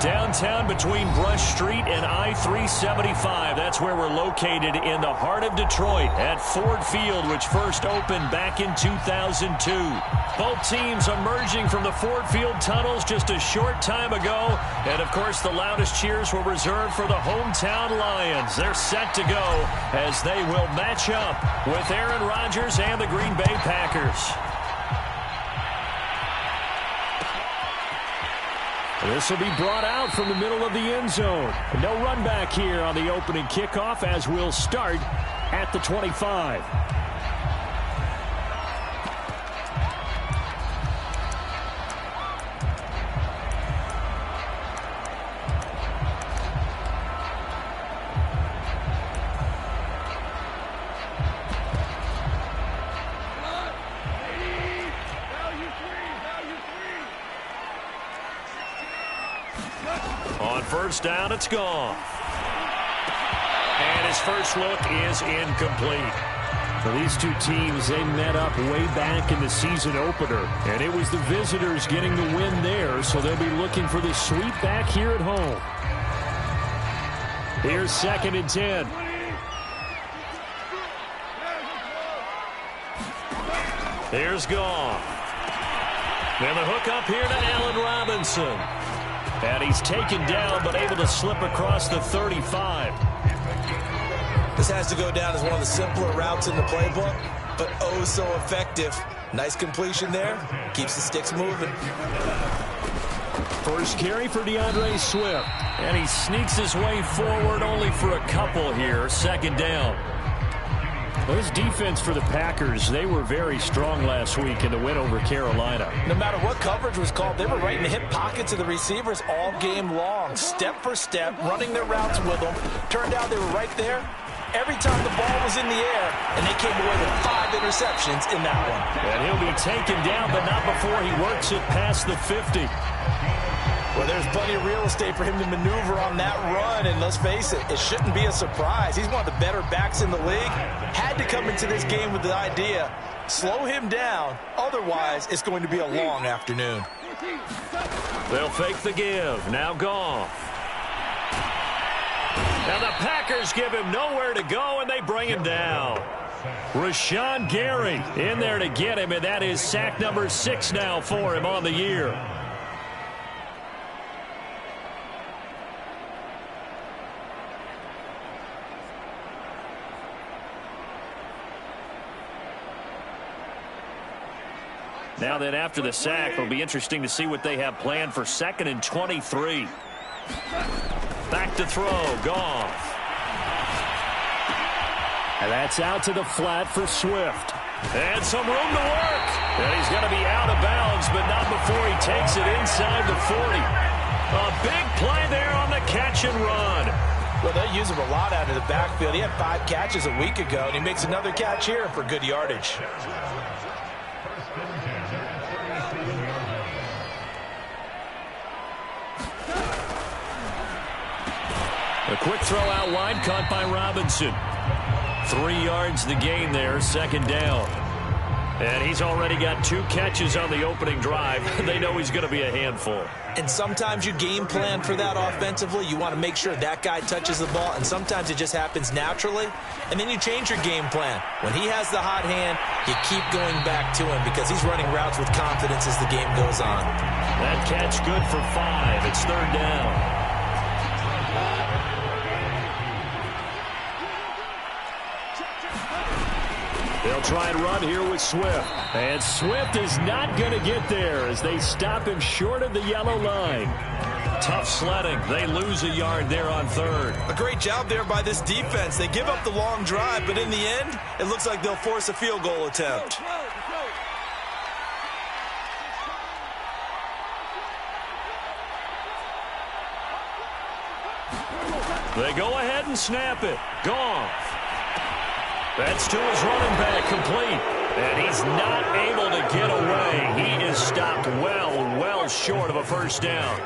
Downtown between Brush Street and I-375. That's where we're located in the heart of Detroit at Ford Field, which first opened back in 2002. Both teams emerging from the Ford Field tunnels just a short time ago. And, of course, the loudest cheers were reserved for the hometown Lions. They're set to go as they will match up with Aaron Rodgers and the Green Bay Packers. This will be brought out from the middle of the end zone. No run back here on the opening kickoff as we'll start at the 25. On first down, it's gone. And his first look is incomplete. So these two teams, they met up way back in the season opener. And it was the visitors getting the win there, so they'll be looking for the sweep back here at home. Here's 2nd and 10. Here's Goff. And the hook up here to Allen Robinson. And he's taken down, but able to slip across the 35. This has to go down as one of the simpler routes in the playbook, but oh so effective. Nice completion there. Keeps the sticks moving. First carry for DeAndre Swift. And he sneaks his way forward only for a couple here. 2nd down. Well, this defense for the Packers, they were very strong last week in the win over Carolina. No matter what coverage was called, they were right in the hip pockets of the receivers all game long, step for step, running their routes with them. Turned out they were right there every time the ball was in the air, and they came away with 5 interceptions in that one. And he'll be taken down, but not before he works it past the 50. Well, there's plenty of real estate for him to maneuver on that run, and let's face it, it shouldn't be a surprise. He's one of the better backs in the league. Had to come into this game with the idea, slow him down, otherwise it's going to be a long afternoon. They'll fake the give. Now Goff. Now the Packers give him nowhere to go, and they bring him down. Rashawn Gary in there to get him, and that is sack number 6 now for him on the year. Now then, after the sack, it'll be interesting to see what they have planned for 2nd and 23. Back to throw, Goff. And that's out to the flat for Swift. And some room to work. And he's going to be out of bounds, but not before he takes it inside the 40. A big play there on the catch and run. Well, they use him a lot out of the backfield. He had 5 catches a week ago, and he makes another catch here for good yardage. A quick throw out wide, caught by Robinson. 3 yards the gain there, 2nd down. And he's already got 2 catches on the opening drive. They know he's going to be a handful. And sometimes you game plan for that offensively. You want to make sure that guy touches the ball, and sometimes it just happens naturally. And then you change your game plan. When he has the hot hand, you keep going back to him because he's running routes with confidence as the game goes on. That catch good for 5. It's 3rd down. They'll try and run here with Swift. And Swift is not going to get there as they stop him short of the yellow line. Tough sledding. They lose a yard there on 3rd. A great job there by this defense. They give up the long drive, but in the end, it looks like they'll force a field goal attempt. They go ahead and snap it. Goff. That's to his running back, complete. And he's not able to get away. He is stopped well short of a first down.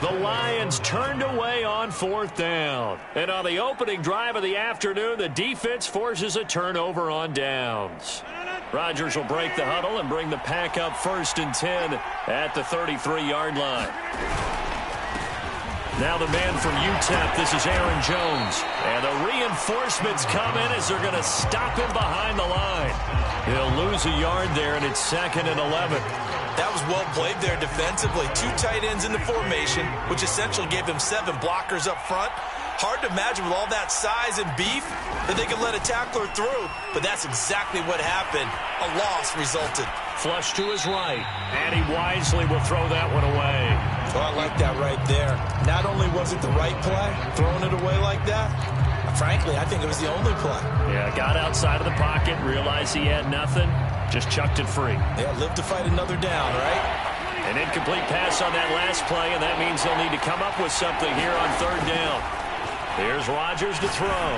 The Lions turned away on 4th down. And on the opening drive of the afternoon, the defense forces a turnover on downs. Rodgers will break the huddle and bring the pack up 1st and 10 at the 33-yard line. Now the man from UTEP, this is Aaron Jones. And the reinforcements come in as they're going to stop him behind the line. He'll lose a yard there, and it's 2nd and 11. That was well played there defensively. 2 tight ends in the formation, which essentially gave them 7 blockers up front. Hard to imagine with all that size and beef that they could let a tackler through, but that's exactly what happened. A loss resulted. Flush to his right, and he wisely will throw that one away. Oh, I like that right there. Not only was it the right play, throwing it away like that, frankly, I think it was the only play. Yeah, got outside of the pocket, realized he had nothing, just chucked it free. Yeah, live to fight another down, right? An incomplete pass on that last play, and that means they'll need to come up with something here on 3rd down. Here's Rodgers to throw.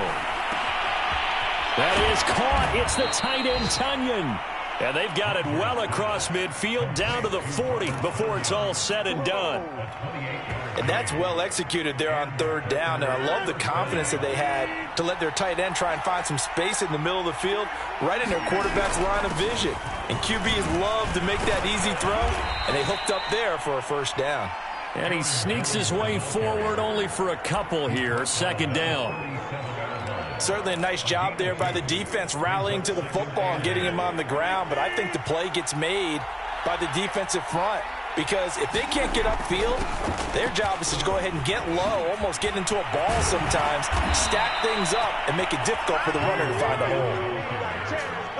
That is caught. It's the tight end, Tunyon. And they've got it well across midfield, down to the 40 before it's all said and done. And that's well executed there on 3rd down. And I love the confidence that they had to let their tight end try and find some space in the middle of the field, right in their quarterback's line of vision. And QBs love to make that easy throw, and they hooked up there for a 1st down. And he sneaks his way forward only for a couple here. 2nd down. Certainly a nice job there by the defense rallying to the football and getting him on the ground. But I think the play gets made by the defensive front. Because if they can't get upfield, their job is to go ahead and get low, almost get into a ball sometimes, stack things up, and make it difficult for the runner to find a hole.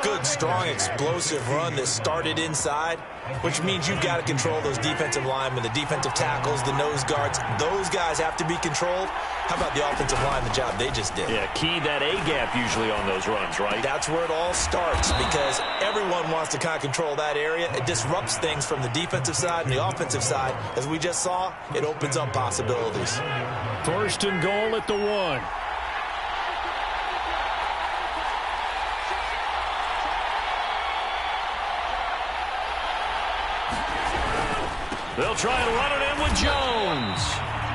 Good, strong, explosive run that started inside, which means you've got to control those defensive linemen, the defensive tackles, the nose guards. Those guys have to be controlled. How about the offensive line, the job they just did? Yeah, key that A-gap usually on those runs, right? That's where it all starts, because everyone wants to kind of control that area. It disrupts things from the defensive side and the offensive side. As we just saw, it opens up possibilities. 1st and goal at the 1. They'll try and run it in with Jones.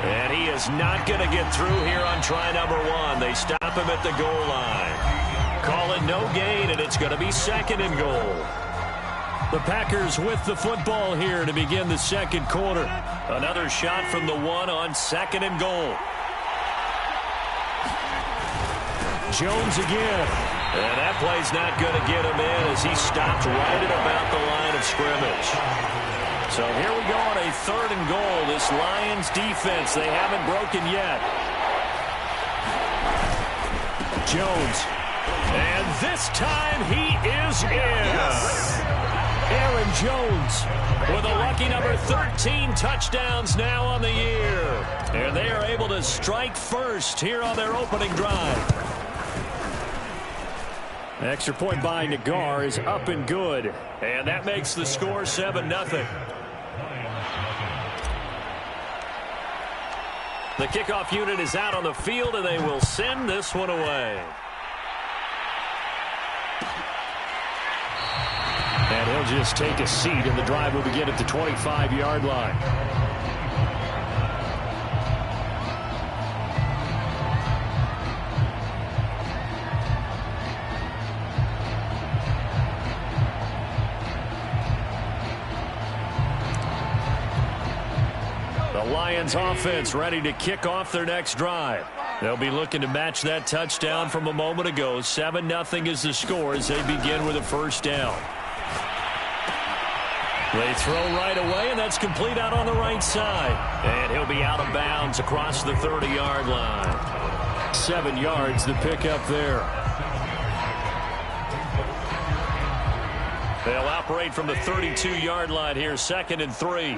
And he is not going to get through here on try number 1. They stop him at the goal line. Call it no gain, and it's going to be 2nd and goal. The Packers with the football here to begin the 2nd quarter. Another shot from the 1 on 2nd and goal. Jones again. And that play's not going to get him in as he stopped right at about the line of scrimmage. So here we go on a 3rd and goal. This Lions defense, they haven't broken yet. Jones. And this time he is in. Yes. Aaron Jones with a lucky number 13 touchdowns now on the year. And they are able to strike first here on their opening drive. Extra point by Nagar is up and good. And that makes the score 7-0. The kickoff unit is out on the field, and they will send this one away. And he'll just take a seat, and the drive will begin at the 25-yard line. Lions offense ready to kick off their next drive. They'll be looking to match that touchdown from a moment ago. 7-0 is the score as they begin with a 1st down. They throw right away, and that's complete out on the right side. And he'll be out of bounds across the 30-yard line. 7 yards the pickup there. They'll operate from the 32-yard line here, 2nd and 3.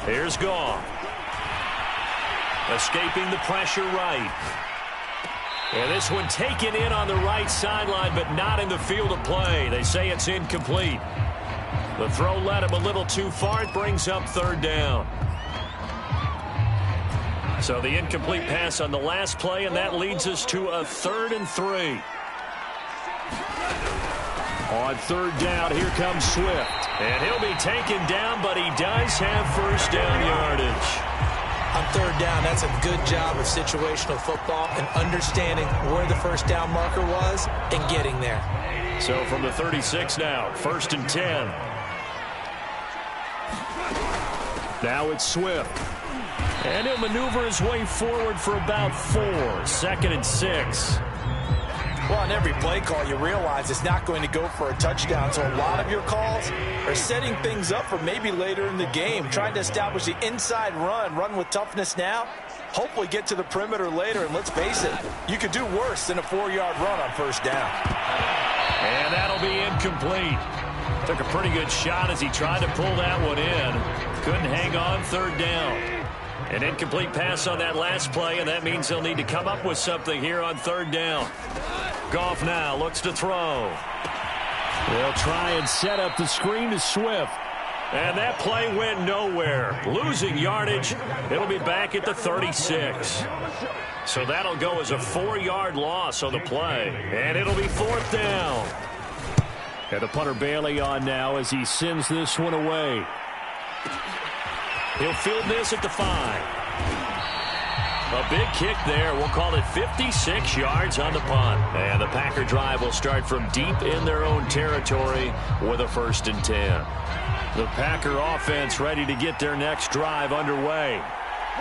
Here's Goff. Escaping the pressure right. And this one taken in on the right sideline, but not in the field of play. They say it's incomplete. The throw led him a little too far. It brings up 3rd down. So the incomplete pass on the last play, and that leads us to a 3rd and 3. On 3rd down, here comes Swift. And he'll be taken down, but he does have 1st down yardage. On 3rd down, that's a good job of situational football and understanding where the 1st down marker was and getting there. So from the 36 now, 1st and 10. Now it's Swift. And he'll maneuver his way forward for about 4. 2nd and 6. Well, on every play call, you realize it's not going to go for a touchdown. So a lot of your calls are setting things up for maybe later in the game, trying to establish the inside run with toughness now, hopefully get to the perimeter later. And let's face it, you could do worse than a 4-yard run on 1st down. And that'll be incomplete. Took a pretty good shot as he tried to pull that one in. Couldn't hang on 3rd down. An incomplete pass on that last play, and that means they'll need to come up with something here on 3rd down. Goff now looks to throw. They'll try and set up the screen to Swift. And that play went nowhere. Losing yardage. It'll be back at the 36. So that'll go as a 4-yard loss on the play. And it'll be 4th down. And the punter Bailey on now as he sends this one away. He'll field this at the 5. A big kick there. We'll call it 56 yards on the punt. And the Packer drive will start from deep in their own territory with a 1st and 10. The Packer offense ready to get their next drive underway.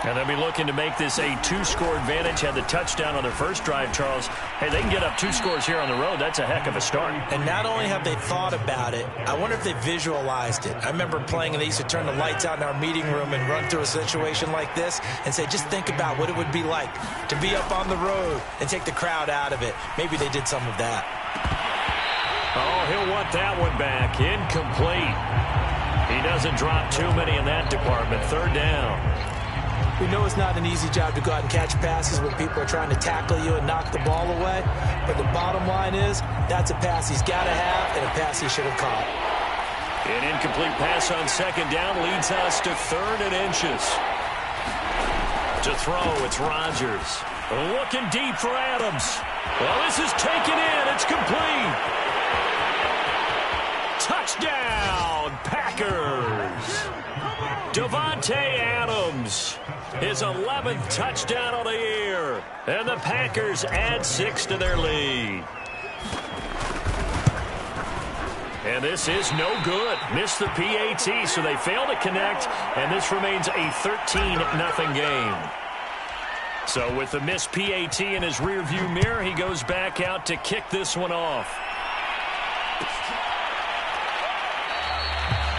And they'll be looking to make this a 2-score advantage. Had the touchdown on their first drive, Charles. Hey, they can get up 2 scores here on the road. That's a heck of a start. And not only have they thought about it, I wonder if they visualized it. I remember playing, and they used to turn the lights out in our meeting room and run through a situation like this and say, just think about what it would be like to be up on the road and take the crowd out of it. Maybe they did some of that. Oh, he'll want that one back. Incomplete. He doesn't drop too many in that department. 3rd down. We know it's not an easy job to go out and catch passes when people are trying to tackle you and knock the ball away. But the bottom line is, that's a pass he's got to have and a pass he should have caught. An incomplete pass on 2nd down leads us to 3rd and inches. To throw, it's Rodgers. Looking deep for Adams. Well, this is taken in. It's complete. Touchdown, Packers. Davante Adams, his 11th touchdown of the year. And the Packers add 6 to their lead. And this is no good. Missed the PAT, so they fail to connect, and this remains a 13-0 game. So with the missed PAT in his rearview mirror, he goes back out to kick this one off.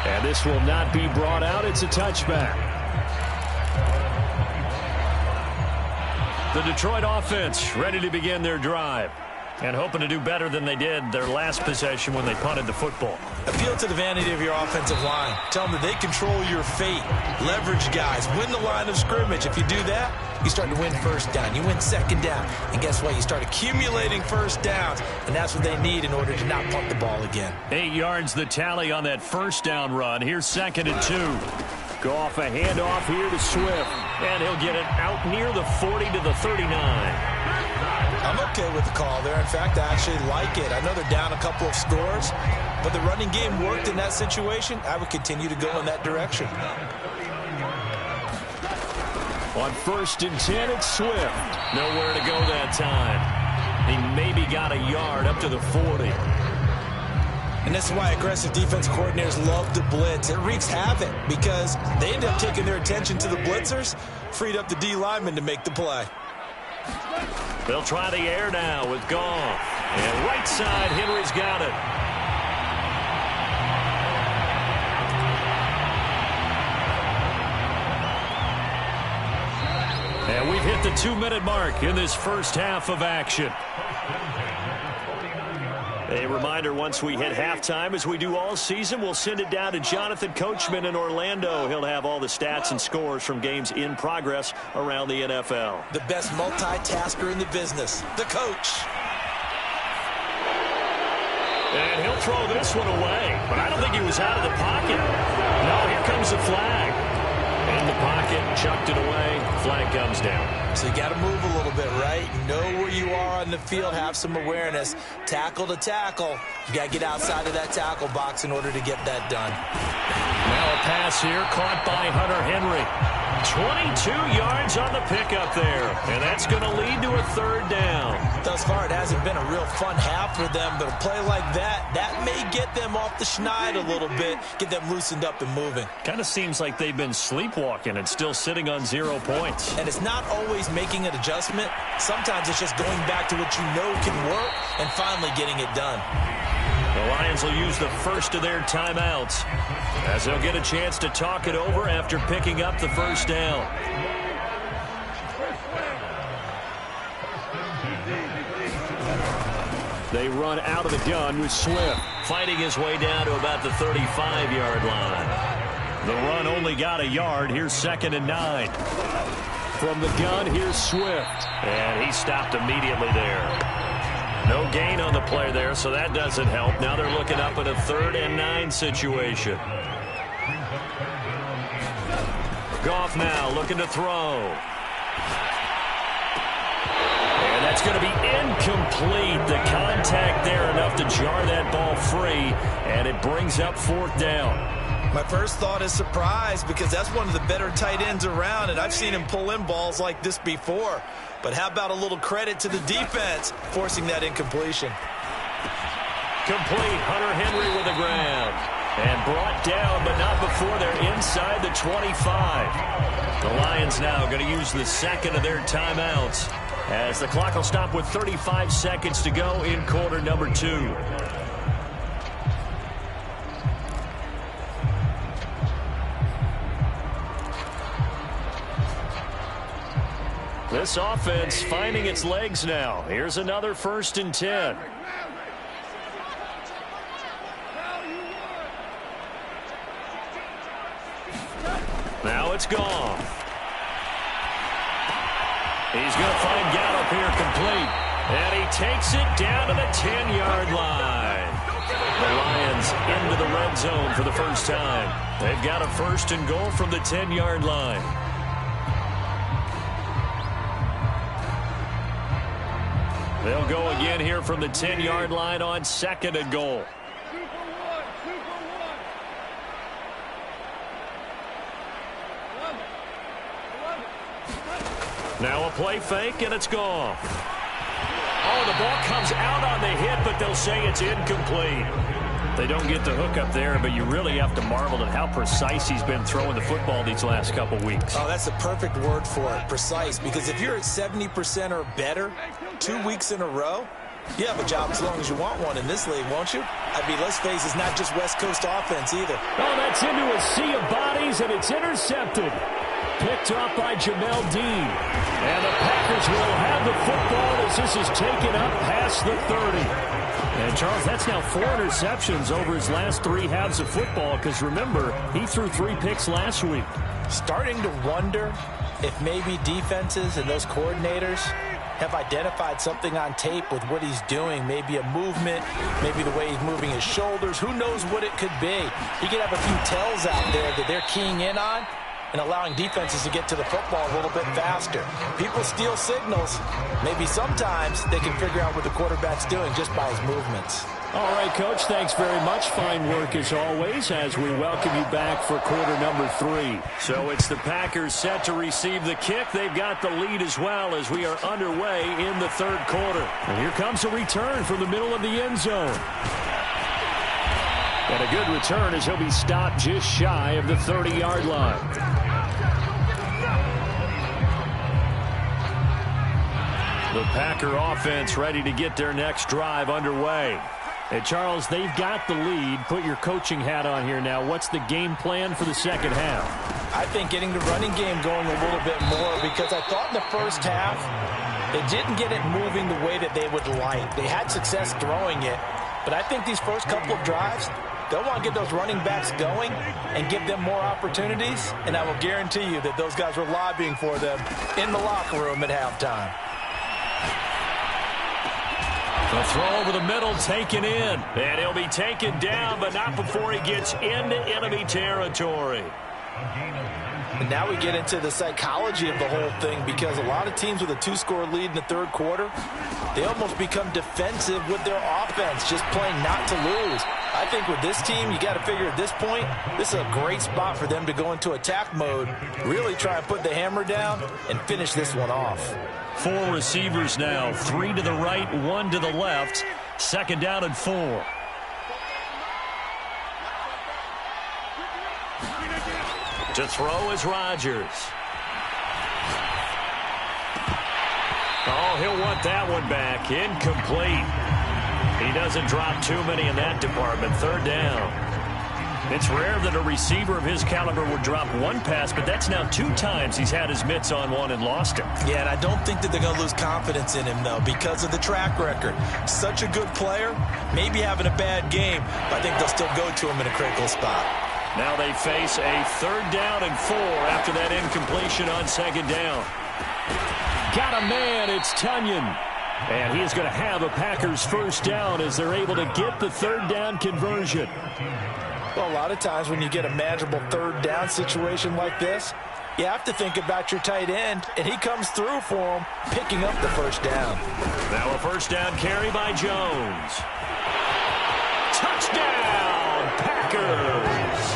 And this will not be brought out. It's a touchback. The Detroit offense ready to begin their drive and hoping to do better than they did their last possession when they punted the football. Appeal to the vanity of your offensive line. Tell them that they control your fate. Leverage guys. Win the line of scrimmage. If you do that, you start to win 1st down. You win 2nd down. And guess what? You start accumulating 1st downs. And that's what they need in order to not punt the ball again. 8 yards the tally on that 1st down run. Here's 2nd and 2. Go off a handoff here to Swift. And he'll get it out near the 40 to the 39. I'm okay with the call there. In fact, I actually like it. I know they're down a couple of scores, but the running game worked in that situation. I would continue to go in that direction. On 1st and 10, it's Swift. Nowhere to go that time. He maybe got a yard up to the 40. And this is why aggressive defense coordinators love to blitz. It wreaks havoc because they end up taking their attention to the blitzers, freed up the D lineman to make the play. They'll try the air now with Goff. And right side, Henry's got it. And we've hit the 2-minute mark in this first half of action. A reminder, once we hit halftime, as we do all season, we'll send it down to Jonathan Coachman in Orlando. He'll have all the stats and scores from games in progress around the NFL. The best multitasker in the business, the coach. And he'll throw this one away, but I don't think he was out of the pocket. No, here comes the flag. In the pocket, chucked it away, flag comes down. So you got to move a little bit, right? Know where you are on the field, have some awareness. Tackle to tackle. You got to get outside of that tackle box in order to get that done. Now a pass here caught by Hunter Henry. 22 yards on the pickup there, and that's going to lead to a third down. Thus far, it hasn't been a real fun half for them, but a play like that may get them off the schneid a little bit, get them loosened up and moving. Kind of seems like they've been sleepwalking and still sitting on 0 points. And it's not always making an adjustment. Sometimes it's just going back to what you know can work and finally getting it done. The Lions will use the first of their timeouts as they'll get a chance to talk it over after picking up the first down. They run out of the gun with Swift, fighting his way down to about the 35-yard line. The run only got a yard. Here's 2nd and 9. From the gun, here's Swift. And he stopped immediately there. No gain on the play there, so that doesn't help. Now they're looking up at a 3rd and 9 situation. Goff now looking to throw. And that's going to be incomplete. The contact there enough to jar that ball free, and it brings up 4th down. My first thought is surprise because that's one of the better tight ends around, and I've seen him pull in balls like this before. But how about a little credit to the defense forcing that incompletion? Complete. Hunter Henry with the ground. And brought down, but not before they're inside the 25. The Lions now going to use the second of their timeouts as the clock will stop with 35 seconds to go in quarter number 2. This offense finding its legs now. Here's another 1st and 10. Now it's gone. He's going to find Gallup here complete. And he takes it down to the 10-yard line. The Lions into the red zone for the first time. They've got a 1st and goal from the 10-yard line. They'll go again here from the 10-yard line on 2nd and goal. Now a play fake, and it's gone. Oh, the ball comes out on the hit, but they'll say it's incomplete. They don't get the hook up there, but you really have to marvel at how precise he's been throwing the football these last couple weeks. Oh, that's the perfect word for it, precise, because if you're at 70% or better 2 weeks in a row, you have a job as long as you want one in this league, won't you? I mean, let's face it, it's not just West Coast offense either. Oh, that's into a sea of bodies, and it's intercepted. Picked off by Jamel Dean. And the Packers will have the football as this is taken up past the 30. And, Charles, that's now 4 interceptions over his last 3 halves of football because, remember, he threw 3 picks last week. Starting to wonder if maybe defenses and those coordinators have identified something on tape with what he's doing. Maybe a movement, maybe the way he's moving his shoulders. Who knows what it could be? He could have a few tells out there that they're keying in on and allowing defenses to get to the football a little bit faster. People steal signals. Maybe sometimes they can figure out what the quarterback's doing just by his movements. All right, Coach, thanks very much. Fine work as always as we welcome you back for quarter number 3. So it's the Packers set to receive the kick. They've got the lead as well as we are underway in the 3rd quarter. And here comes a return from the middle of the end zone. And a good return as he'll be stopped just shy of the 30-yard line. The Packer offense ready to get their next drive underway. Hey, Charles, they've got the lead. Put your coaching hat on here now. What's the game plan for the second half? I think getting the running game going a little bit more because I thought in the first half they didn't get it moving the way that they would like. They had success throwing it, but I think these first couple of drives, they'll want to get those running backs going and give them more opportunities, and I will guarantee you that those guys were lobbying for them in the locker room at halftime. The throw over the middle taken in, and he'll be taken down, but not before he gets into enemy territory. And now we get into the psychology of the whole thing, because a lot of teams with a 2-score lead in the third quarter, they almost become defensive with their offense, just playing not to lose. I think with this team, you got to figure at this point, this is a great spot for them to go into attack mode, really try and put the hammer down and finish this one off. 4 receivers now, 3 to the right, 1 to the left. Second down and 4. To throw is Rodgers. Oh, he'll want that one back. Incomplete. He doesn't drop too many in that department. Third down. It's rare that a receiver of his caliber would drop one pass, but that's now 2 times he's had his mitts on one and lost it. Yeah, and I don't think that they're going to lose confidence in him, though, because of the track record. Such a good player, maybe having a bad game, but I think they'll still go to him in a critical spot. Now they face a third down and 4 after that incompletion on second down. Got a man, it's Tonyan. And he's going to have a Packers first down as they're able to get the third down conversion. Well, a lot of times when you get a manageable third down situation like this, you have to think about your tight end, and he comes through for him, picking up the first down. Now a first down carry by Jones. Touchdown, Packers!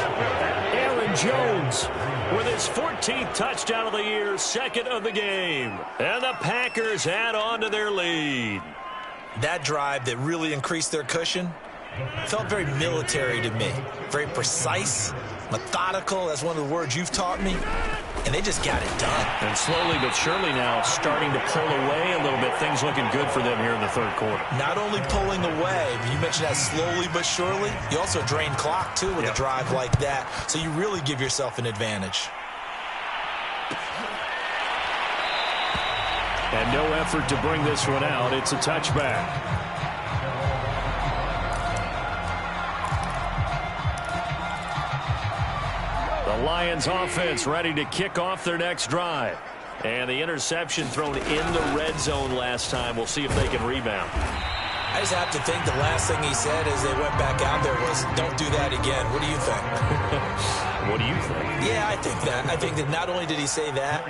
Aaron Jones with his 14th touchdown of the year, second of the game. And the Packers add on to their lead. That drive that really increased their cushion felt very military to me. Very precise, methodical, that's one of the words you've taught me. And they just got it done. And slowly but surely now starting to pull away a little bit. Things looking good for them here in the third quarter. Not only pulling away, but you mentioned that slowly but surely. You also drain clock, too, with a drive like that. So you really give yourself an advantage. And no effort to bring this one out. It's a touchback. The Lions offense ready to kick off their next drive. And the interception thrown in the red zone last time. We'll see if they can rebound. I just have to think the last thing he said as they went back out there was, don't do that again. What do you think? What do you think? Yeah, I think that. I think that not only did he say that,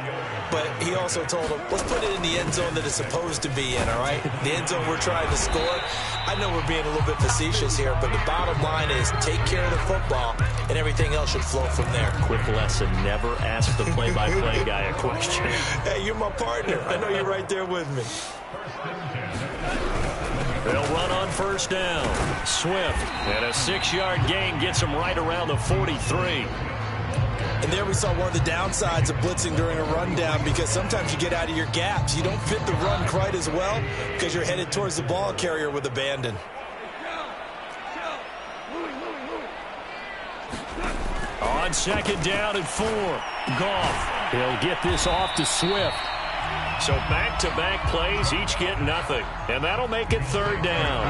but he also told him, let's put it in the end zone that it's supposed to be in, all right? The end zone we're trying to score. I know we're being a little bit facetious here, but the bottom line is take care of the football, and everything else should flow from there. Quick lesson, never ask the play-by-play guy a question. Hey, you're my partner. I know you're right there with me. They'll run on first down. Swift, and a 6-yard gain gets him right around the 43. And there we saw one of the downsides of blitzing during a rundown, because sometimes you get out of your gaps. You don't fit the run quite as well because you're headed towards the ball carrier with abandon. On second down and 4, Goff. He'll get this off to Swift. So back-to-back plays, each get nothing. And that'll make it third down.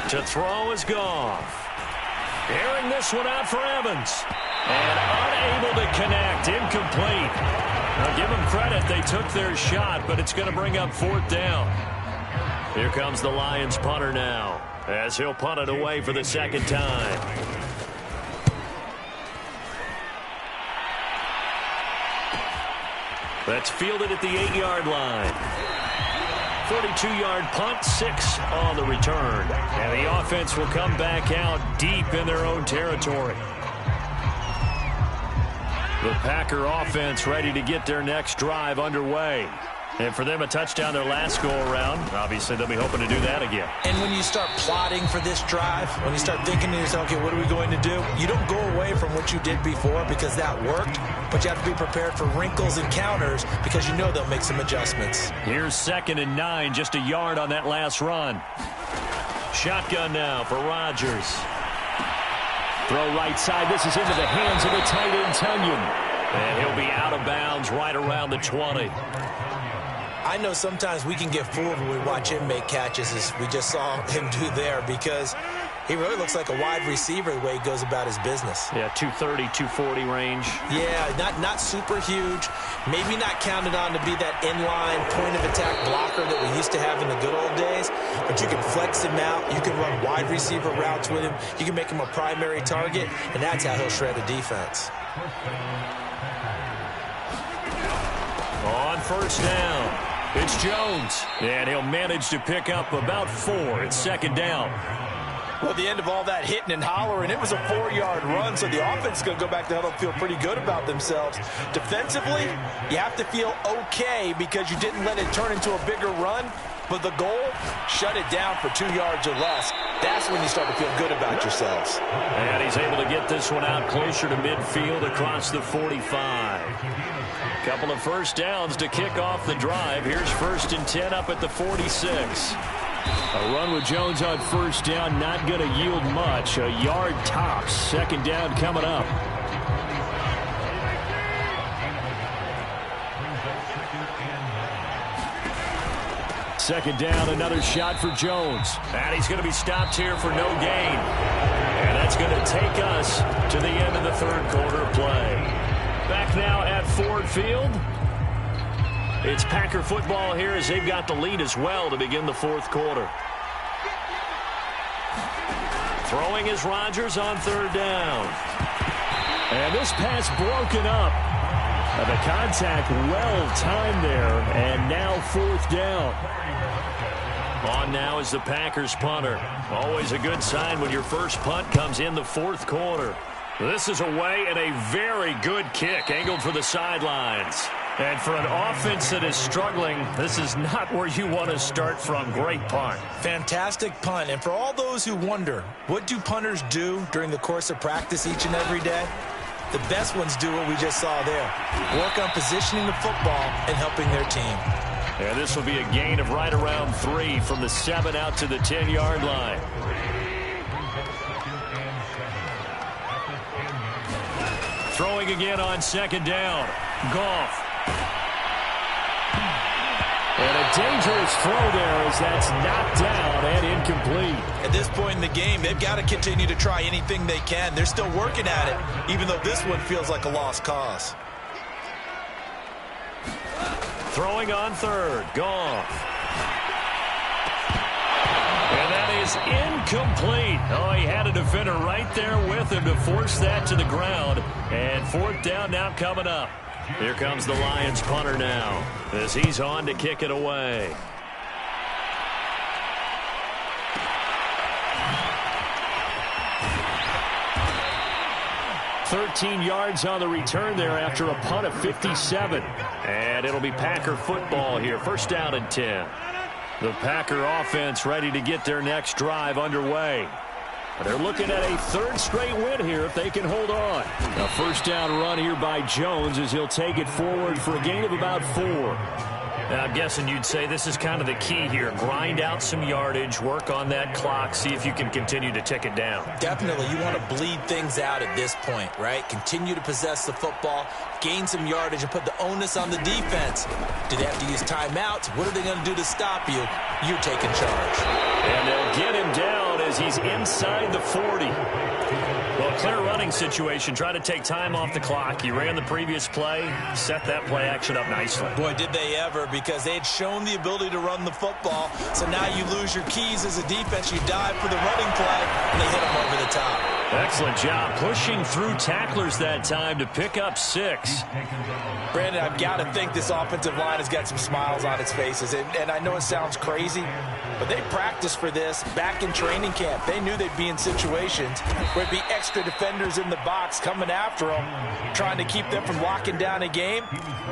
To throw is Goff. Airing this one out for Evans. And unable to connect. Incomplete. Now give them credit. They took their shot, but it's going to bring up fourth down. Here comes the Lions punter now, as he'll punt it away for the second time. That's fielded at the 8-yard line. 42-yard punt, 6 on the return. And the offense will come back out deep in their own territory. The Packer offense ready to get their next drive underway. And for them, a touchdown their last go-around. Obviously, they'll be hoping to do that again. And when you start plotting for this drive, when you start thinking to yourself, okay, what are we going to do? You don't go away from what you did before because that worked, but you have to be prepared for wrinkles and counters because you know they'll make some adjustments. Here's 2nd and 9, just a yard on that last run. Shotgun now for Rodgers. Throw right side. This is into the hands of the tight end, Tonyan. And he'll be out of bounds right around the 20. I know sometimes we can get fooled when we watch him make catches, as we just saw him do there, because He really looks like a wide receiver the way he goes about his business. Yeah, 230, 240 range. Yeah, not super huge. Maybe not counted on to be that inline point-of-attack blocker that we used to have in the good old days. But you can flex him out. You can run wide receiver routes with him. You can make him a primary target, and that's how he'll shred a defense. On first down, it's Jones. And he'll manage to pick up about 4. It's second down. Well, at the end of all that hitting and hollering, it was a 4-yard run, so the offense is going to go back to huddle and feel pretty good about themselves. Defensively, you have to feel okay because you didn't let it turn into a bigger run, but the goal, shut it down for 2 yards or less. That's when you start to feel good about yourselves. And he's able to get this one out closer to midfield across the 45. Couple of first downs to kick off the drive. Here's 1st and 10 up at the 46. A run with Jones on first down, not going to yield much. A yard tops. Second down coming up. Second down, another shot for Jones. And he's going to be stopped here for no gain. And that's going to take us to the end of the third quarter play. Back now at Ford Field. It's Packer football here as they've got the lead as well to begin the fourth quarter. Throwing is Rodgers on third down. And this pass broken up. The contact well timed there, and now fourth down. On now is the Packers punter. Always a good sign when your first punt comes in the fourth quarter. This is away and a very good kick angled for the sidelines. And for an offense that is struggling, this is not where you want to start from. Great punt. Fantastic punt. And for all those who wonder, what do punters do during the course of practice each and every day? The best ones do what we just saw there. Work on positioning the football and helping their team. And this will be a gain of right around 3 from the 7 out to the 10-yard line. Throwing again on second down. Goff. And a dangerous throw there as that's knocked down and incomplete. At this point in the game, they've got to continue to try anything they can. They're still working at it, even though this one feels like a lost cause. Throwing on third. Goff. And that is incomplete. Oh, he had a defender right there with him to force that to the ground. And fourth down now coming up. Here comes the Lions punter now as he's on to kick it away. $13 yards on the return there after a punt of 57. And it'll be Packer football here. First down and 10. The Packer offense ready to get their next drive underway. They're looking at a third straight win here if they can hold on. A first down run here by Jones as he'll take it forward for a gain of about 4. Now, I'm guessing you'd say this is kind of the key here. Grind out some yardage, work on that clock, see if you can continue to tick it down. Definitely. You want to bleed things out at this point, right? Continue to possess the football, gain some yardage, and put the onus on the defense. Do they have to use timeouts? What are they going to do to stop you? You're taking charge. And they'll get him down as he's inside the 40. Well, clear running situation. Try to take time off the clock. You ran the previous play, set that play action up nicely. Boy, did they ever, because they had shown the ability to run the football. So now you lose your keys as a defense. You dive for the running play, and they hit them over the top. Excellent job pushing through tacklers that time to pick up 6. Brandon, I've got to think this offensive line has got some smiles on its faces. And I know it sounds crazy, but they practiced for this back in training camp. They knew they'd be in situations where it'd be extra defenders in the box coming after them, trying to keep them from locking down a game.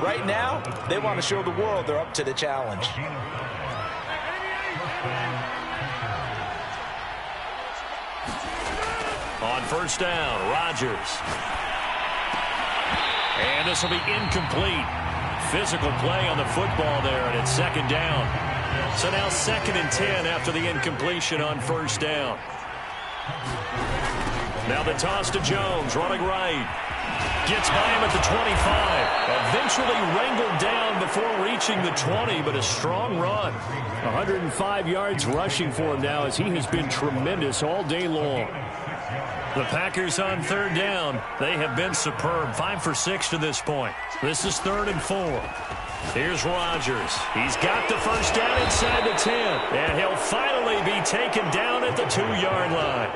Right now, they want to show the world they're up to the challenge. On first down, Rodgers. And this will be incomplete. Physical play on the football there, and it's second down. So now second and 10 after the incompletion on first down. Now the toss to Jones, running right. Gets by him at the 25. Eventually wrangled down before reaching the 20, but a strong run. 105 yards rushing for him now as he has been tremendous all day long. The Packers on third down. They have been superb. 5 for 6 to this point. This is 3rd and 4. Here's Rodgers. He's got the first down inside the 10. And he'll finally be taken down at the 2-yard line.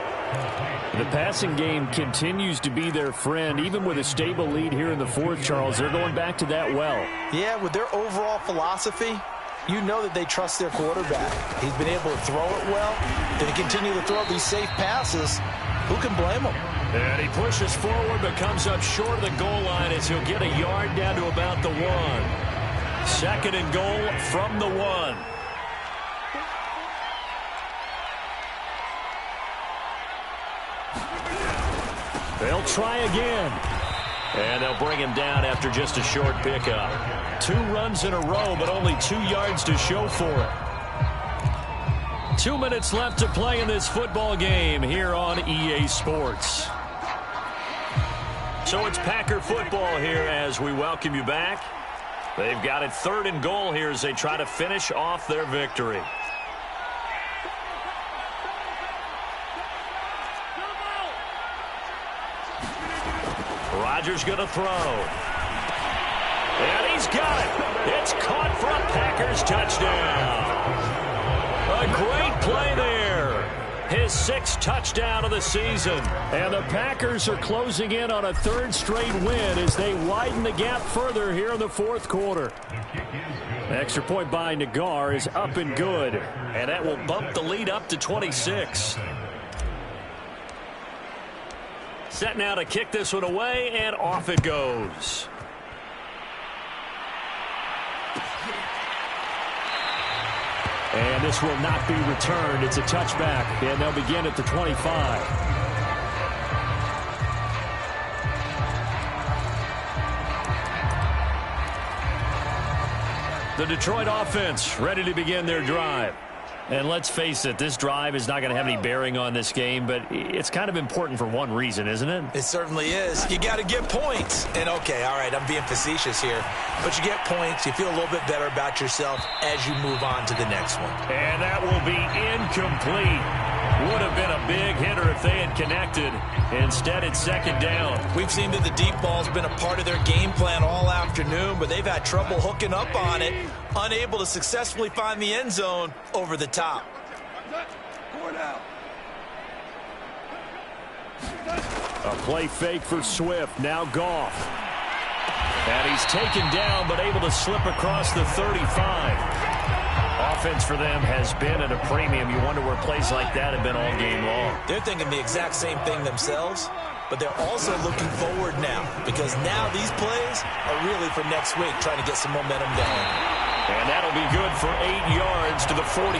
The passing game continues to be their friend. Even with a stable lead here in the 4th, Charles, they're going back to that well. Yeah, with their overall philosophy, you know that they trust their quarterback. He's been able to throw it well. They continue to throw these safe passes. Who can blame him? And he pushes forward but comes up short of the goal line as he'll get a yard down to about the 1. 2nd and goal from the 1. They'll try again. And they'll bring him down after just a short pickup. 2 runs in a row, but only 2 yards to show for it. 2 minutes left to play in this football game here on EA Sports. So it's Packer football here as we welcome you back. They've got it 3rd and goal here as they try to finish off their victory. Rodgers going to throw. And he's got it. It's caught for a Packers touchdown. A great play there. His 6th touchdown of the season. And the Packers are closing in on a 3rd straight win as they widen the gap further here in the 4th quarter. Extra point by Nagar is up and good. And that will bump the lead up to 26. Set now to kick this one away, and off it goes. And this will not be returned. It's a touchback, and they'll begin at the 25. The Detroit offense ready to begin their drive. And let's face it, this drive is not going to have any bearing on this game, but it's kind of important for one reason, isn't it? It certainly is. You got to get points. And, okay, all right, I'm being facetious here. But you get points, you feel a little bit better about yourself as you move on to the next one. And that will be incomplete. Would have been a big hitter if they had connected. Instead, it's 2nd down. We've seen that the deep ball's been a part of their game plan all afternoon, but they've had trouble hooking up on it, unable to successfully find the end zone over the top. A play fake for Swift. Now Goff. And he's taken down, but able to slip across the 35. Offense for them has been at a premium. You wonder where plays like that have been all game long. They're thinking the exact same thing themselves, but they're also looking forward now because now these plays are really for next week, trying to get some momentum going. And that'll be good for 8 yards to the 45.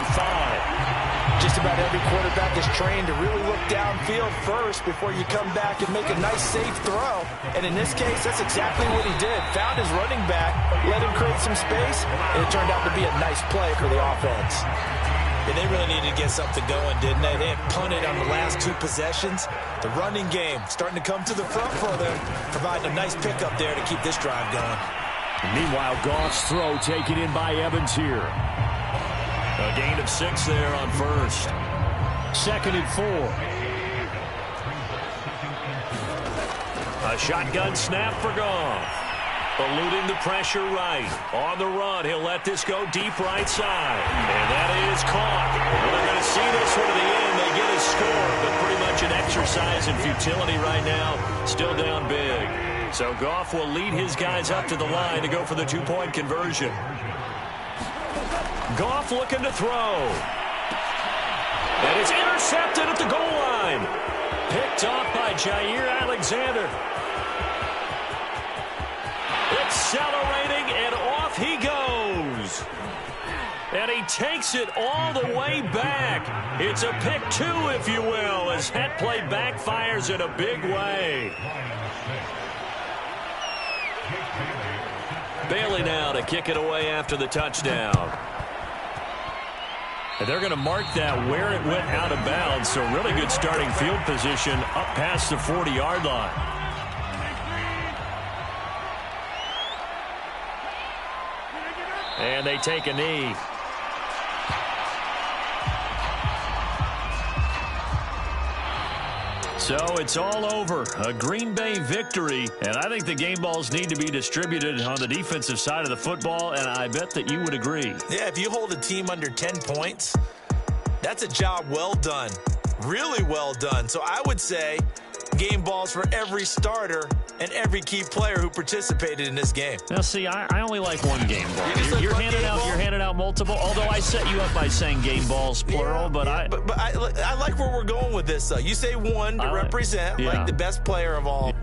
Just about every quarterback is trained to really look downfield first before you come back and make a nice, safe throw. And in this case, that's exactly what he did. Found his running back, let him create some space, and it turned out to be a nice play for the offense. And they really needed to get something going, didn't they? They had punted on the last 2 possessions. The running game starting to come to the front for them, providing a nice pickup there to keep this drive going. Meanwhile, Goff's throw taken in by Evans here. A gain of 6 there on first. 2nd and 4. A shotgun snap for Goff. Eluding the pressure right. On the run, he'll let this go deep right side. And that is caught. Well, they're going to see this one to the end. They get a score, but pretty much an exercise in futility right now. Still down big. So Goff will lead his guys up to the line to go for the 2-point conversion. Goff looking to throw. And it's intercepted at the goal line. Picked off by Jair Alexander. Accelerating, and off he goes. And he takes it all the way back. It's a pick 2, if you will, as that play backfires in a big way. Bailey now to kick it away after the touchdown. And they're going to mark that where it went out of bounds. So really good starting field position up past the 40-yard line. And they take a knee. So it's all over. A Green Bay victory. And I think the game balls need to be distributed on the defensive side of the football, and I bet that you would agree. Yeah, if you hold a team under 10 points, that's a job well done. Really well done. So I would say game balls for every starter and every key player who participated in this game. Now, see, I only like one game ball. You're handing out multiple, although I set you up by saying game balls, plural. But I like where we're going with this, though. You say one to represent, like the best player of all